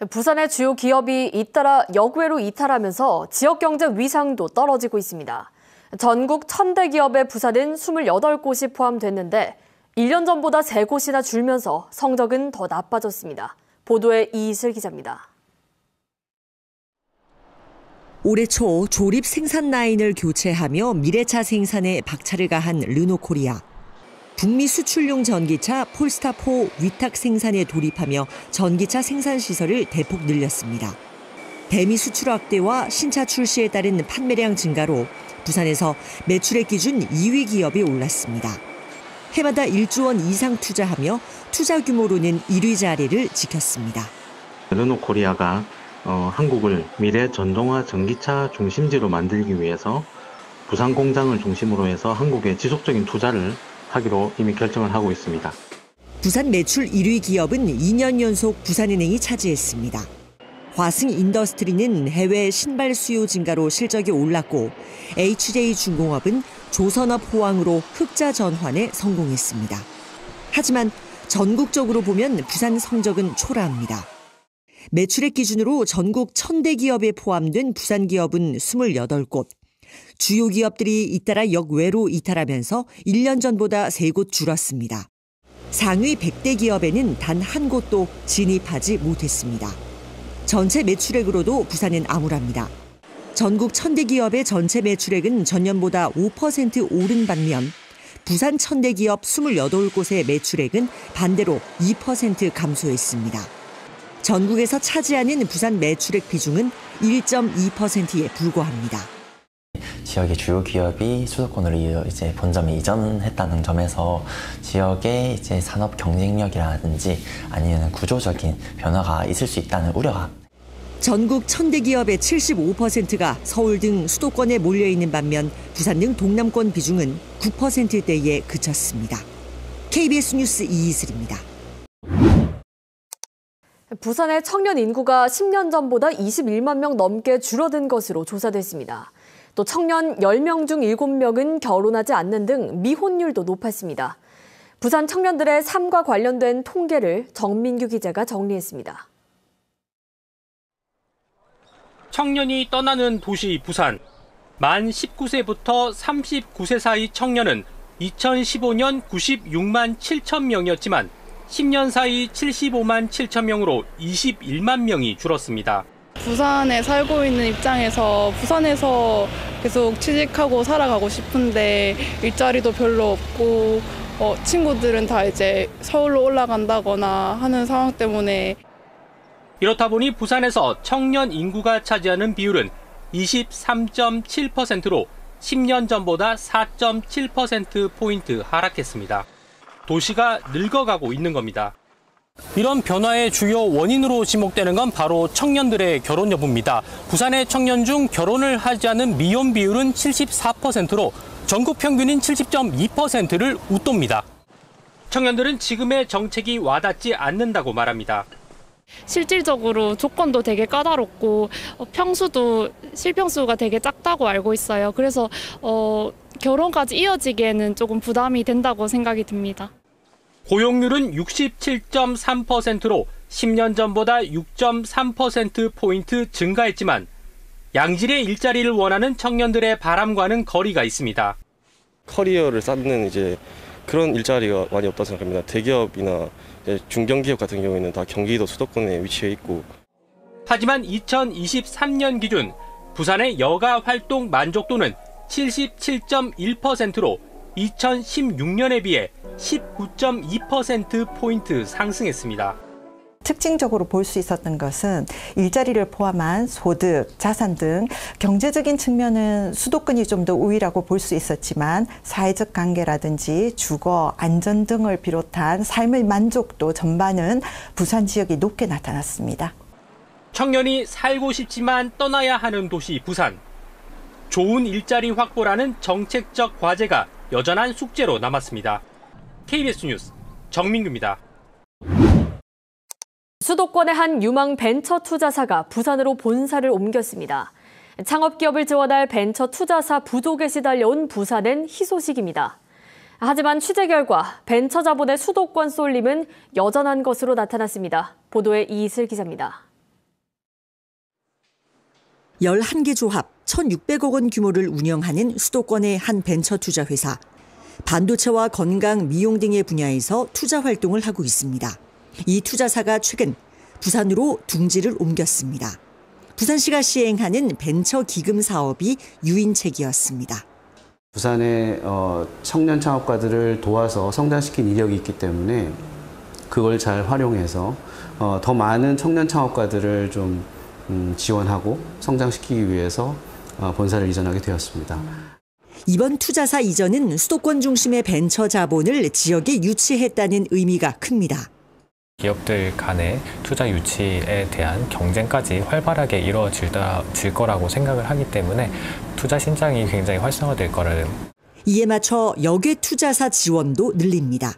부산의 주요 기업이 잇따라 역외로 이탈하면서 지역 경제 위상도 떨어지고 있습니다. 전국 1000대 기업의 부산은 28곳이 포함됐는데 1년 전보다 3곳이나 줄면서 성적은 더 나빠졌습니다. 보도에 이슬 기자입니다. 올해 초 조립 생산 라인을 교체하며 미래차 생산에 박차를 가한 르노코리아. 북미 수출용 전기차 폴스타4 위탁 생산에 돌입하며 전기차 생산 시설을 대폭 늘렸습니다. 대미 수출 확대와 신차 출시에 따른 판매량 증가로 부산에서 매출액 기준 2위 기업이 올랐습니다. 해마다 1조 원 이상 투자하며 투자 규모로는 1위 자리를 지켰습니다. 르노코리아가 한국을 미래 전동화 전기차 중심지로 만들기 위해서 부산 공장을 중심으로 해서 한국에 지속적인 투자를 하기로 이미 결정을 하고 있습니다. 부산 매출 1위 기업은 2년 연속 부산은행이 차지했습니다. 화승 인더스트리는 해외 신발 수요 증가로 실적이 올랐고 HJ중공업은 조선업 호황으로 흑자 전환에 성공했습니다. 하지만 전국적으로 보면 부산 성적은 초라합니다. 매출액 기준으로 전국 1000대 기업에 포함된 부산 기업은 28곳. 주요 기업들이 잇따라 역외로 이탈하면서 1년 전보다 3곳 줄었습니다. 상위 100대 기업에는 단 한 곳도 진입하지 못했습니다. 전체 매출액으로도 부산은 암울합니다. 전국 1000대 기업의 전체 매출액은 전년보다 5% 오른 반면 부산 1000대 기업 28곳의 매출액은 반대로 2% 감소했습니다. 전국에서 차지하는 부산 매출액 비중은 1.2%에 불과합니다. 지역의 주요 기업이 수도권으로 이제 본점을 이전했다는 점에서 지역의 이제 산업 경쟁력이라든지 아니면 구조적인 변화가 있을 수 있다는 우려가. 전국 1000대 기업의 75%가 서울 등 수도권에 몰려 있는 반면 부산 등 동남권 비중은 9%대에 그쳤습니다. KBS 뉴스 이이슬입니다. 부산의 청년 인구가 10년 전보다 21만 명 넘게 줄어든 것으로 조사됐습니다. 또 청년 10명 중 7명은 결혼하지 않는 등 미혼율도 높았습니다. 부산 청년들의 삶과 관련된 통계를 정민규 기자가 정리했습니다. 청년이 떠나는 도시 부산. 만 19세부터 39세 사이 청년은 2015년 96만 7천 명이었지만 10년 사이 75만 7천 명으로 21만 명이 줄었습니다. 부산에 살고 있는 입장에서 부산에서 계속 취직하고 살아가고 싶은데 일자리도 별로 없고 친구들은 다 이제 서울로 올라간다거나 하는 상황 때문에. 이렇다 보니 부산에서 청년 인구가 차지하는 비율은 23.7%로 10년 전보다 4.7%포인트 하락했습니다. 도시가 늙어가고 있는 겁니다. 이런 변화의 주요 원인으로 지목되는 건 바로 청년들의 결혼 여부입니다. 부산의 청년 중 결혼을 하지 않은 미혼 비율은 74%로 전국 평균인 70.2%를 웃돕니다. 청년들은 지금의 정책이 와닿지 않는다고 말합니다. 실질적으로 조건도 되게 까다롭고 실평수가 되게 작다고 알고 있어요. 그래서 결혼까지 이어지기에는 조금 부담이 된다고 생각이 듭니다. 고용률은 67.3%로 10년 전보다 6.3%포인트 증가했지만 양질의 일자리를 원하는 청년들의 바람과는 거리가 있습니다. 커리어를 쌓는 이제 그런 일자리가 많이 없다고 생각합니다. 대기업이나 중견기업 같은 경우에는 다 경기도 수도권에 위치해 있고. 하지만 2023년 기준 부산의 여가 활동 만족도는 77.1%로 2016년에 비해 19.2%포인트 상승했습니다. 특징적으로 볼 수 있었던 것은 일자리를 포함한 소득, 자산 등 경제적인 측면은 수도권이 좀 더 우위라고 볼 수 있었지만 사회적 관계라든지 주거, 안전 등을 비롯한 삶의 만족도 전반은 부산 지역이 높게 나타났습니다. 청년이 살고 싶지만 떠나야 하는 도시 부산. 좋은 일자리 확보라는 정책적 과제가 여전한 숙제로 남았습니다. KBS 뉴스 정민규입니다. 수도권의 한 유망 벤처 투자사가 부산으로 본사를 옮겼습니다. 창업기업을 지원할 벤처 투자사 부족에 시달려온 부산은 희소식입니다. 하지만 취재 결과 벤처 자본의 수도권 쏠림은 여전한 것으로 나타났습니다. 보도에 이슬 기자입니다. 11개 조합 1,600억 원 규모를 운영하는 수도권의 한 벤처 투자 회사. 반도체와 건강, 미용 등의 분야에서 투자 활동을 하고 있습니다. 이 투자사가 최근 부산으로 둥지를 옮겼습니다. 부산시가 시행하는 벤처 기금 사업이 유인책이었습니다. 부산의 청년 창업가들을 도와서 성장시킨 이력이 있기 때문에 그걸 잘 활용해서 더 많은 청년 창업가들을 좀 지원하고 성장시키기 위해서 본사를 이전하게 되었습니다. 이번 투자사 이전은 수도권 중심의 벤처 자본을 지역에 유치했다는 의미가 큽니다. 기업들 간의 투자 유치에 대한 경쟁까지 활발하게 이루어질 거라고 생각을 하기 때문에 투자 신장이 굉장히 활성화될 거라는. 이에 맞춰 역외 투자사 지원도 늘립니다.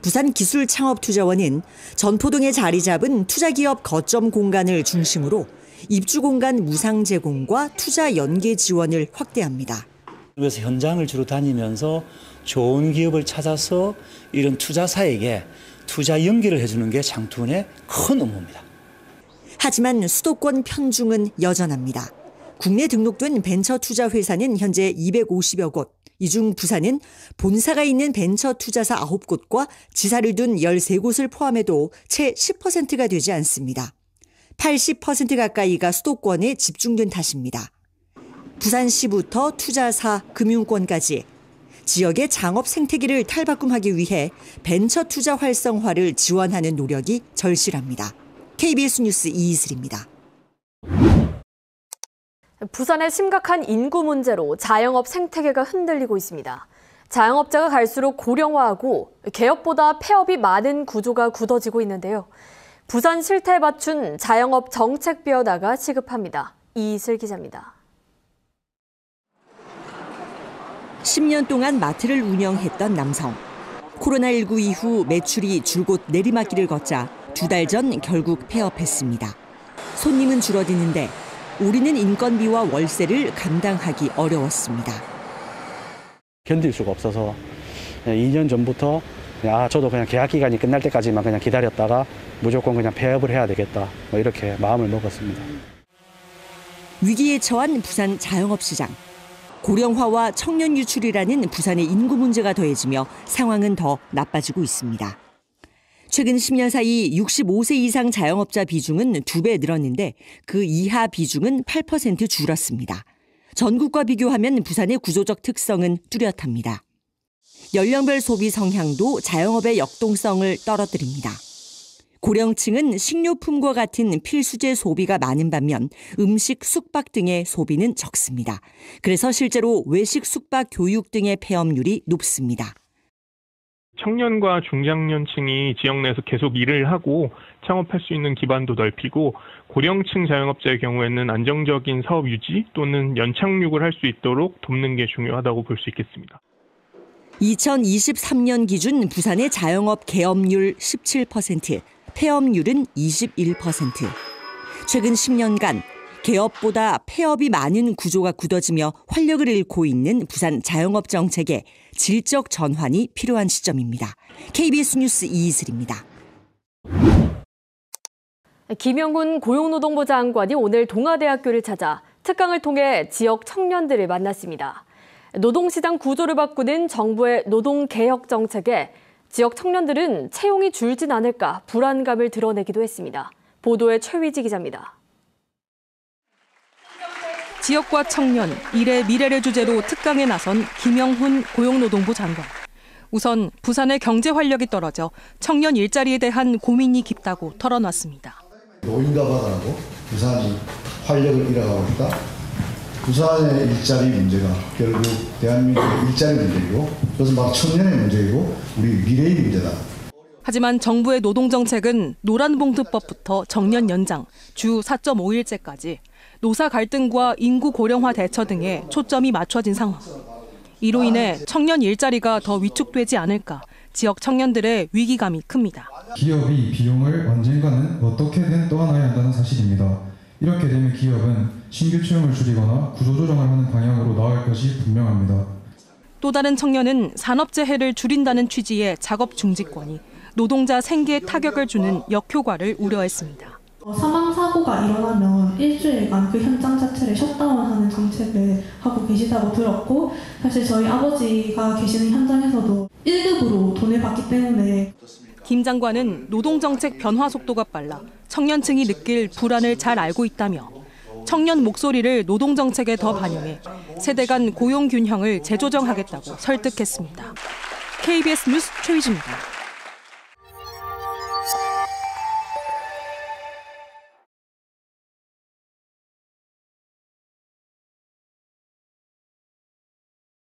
부산기술창업투자원은 전포동에 자리 잡은 투자기업 거점 공간을 중심으로 입주 공간 무상 제공과 투자 연계 지원을 확대합니다. 그래서 현장을 주로 다니면서 좋은 기업을 찾아서 이런 투자사에게 투자 연계를 해주는 게 장투원의 큰 업무입니다. 하지만 수도권 편중은 여전합니다. 국내 등록된 벤처 투자 회사는 현재 250여 곳. 이 중 부산은 본사가 있는 벤처 투자사 9곳과 지사를 둔 13곳을 포함해도 채 10%가 되지 않습니다. 80% 가까이가 수도권에 집중된 탓입니다. 부산시부터 투자사, 금융권까지 지역의 창업 생태계를 탈바꿈하기 위해 벤처 투자 활성화를 지원하는 노력이 절실합니다. KBS 뉴스 이이슬입니다. 부산의 심각한 인구 문제로 자영업 생태계가 흔들리고 있습니다. 자영업자가 갈수록 고령화하고 개업보다 폐업이 많은 구조가 굳어지고 있는데요. 부산 실태에 맞춘 자영업 정책 변화가 시급합니다. 이이슬 기자입니다. 10년 동안 마트를 운영했던 남성. 코로나19 이후 매출이 줄곧 내리막길을 걷자 2달 전 결국 폐업했습니다. 손님은 줄어드는데 오르는 인건비와 월세를 감당하기 어려웠습니다. 견딜 수가 없어서 2년 전부터 저도 그냥 계약 기간이 끝날 때까지만 그냥 기다렸다가 무조건 그냥 폐업을 해야 되겠다 이렇게 마음을 먹었습니다. 위기에 처한 부산 자영업 시장. 고령화와 청년 유출이라는 부산의 인구 문제가 더해지며 상황은 더 나빠지고 있습니다. 최근 10년 사이 65세 이상 자영업자 비중은 2배 늘었는데 그 이하 비중은 8% 줄었습니다. 전국과 비교하면 부산의 구조적 특성은 뚜렷합니다. 연령별 소비 성향도 자영업의 역동성을 떨어뜨립니다. 고령층은 식료품과 같은 필수재 소비가 많은 반면 음식, 숙박 등의 소비는 적습니다. 그래서 실제로 외식, 숙박, 교육 등의 폐업률이 높습니다. 청년과 중장년층이 지역 내에서 계속 일을 하고 창업할 수 있는 기반도 넓히고 고령층 자영업자의 경우에는 안정적인 사업 유지 또는 연착륙을 할 수 있도록 돕는 게 중요하다고 볼 수 있겠습니다. 2023년 기준 부산의 자영업 개업률 17%, 폐업률은 21%. 최근 10년간 개업보다 폐업이 많은 구조가 굳어지며 활력을 잃고 있는 부산 자영업 정책에 질적 전환이 필요한 시점입니다. KBS 뉴스 이이슬입니다. 김영훈 고용노동부 장관이 오늘 동아대학교를 찾아 특강을 통해 지역 청년들을 만났습니다. 노동시장 구조를 바꾸는 정부의 노동개혁 정책에 지역 청년들은 채용이 줄진 않을까 불안감을 드러내기도 했습니다. 보도에 최위지 기자입니다. 지역과 청년, 일의 미래를 주제로 특강에 나선 김영훈 고용노동부 장관. 우선 부산의 경제 활력이 떨어져 청년 일자리에 대한 고민이 깊다고 털어놨습니다. 노인과 바다라고 부산이 활력을 잃어가고 있다. 부산의 일자리 문제가 결국 대한민국의 일자리 문제이고 그것은 바로 청년의 문제이고 우리 미래의 문제다. 하지만 정부의 노동정책은 노란봉투법부터 정년 연장, 주 4.5일제까지 노사 갈등과 인구 고령화 대처 등에 초점이 맞춰진 상황. 이로 인해 청년 일자리가 더 위축되지 않을까 지역 청년들의 위기감이 큽니다. 기업이 비용을 언젠가는 어떻게든 떠안아야 한다는 사실입니다. 이렇게 되면 기업은 신규 채용을 줄이거나 구조조정을 하는 방향으로 나아갈 것이 분명합니다. 또 다른 청년은 산업재해를 줄인다는 취지의 작업 중지권이 노동자 생계에 타격을 주는 역효과를 우려했습니다. 사망사고가 일어나면 일주일간 그 현장 자체를 셧다운하는 정책을 하고 계시다고 들었고, 사실 저희 아버지가 계시는 현장에서도 1급으로 돈을 받기 때문에. 김 장관은 노동정책 변화 속도가 빨라 청년층이 느낄 불안을 잘 알고 있다며 청년 목소리를 노동정책에 더 반영해 세대 간 고용 균형을 재조정하겠다고 설득했습니다. KBS 뉴스 최휘주입니다.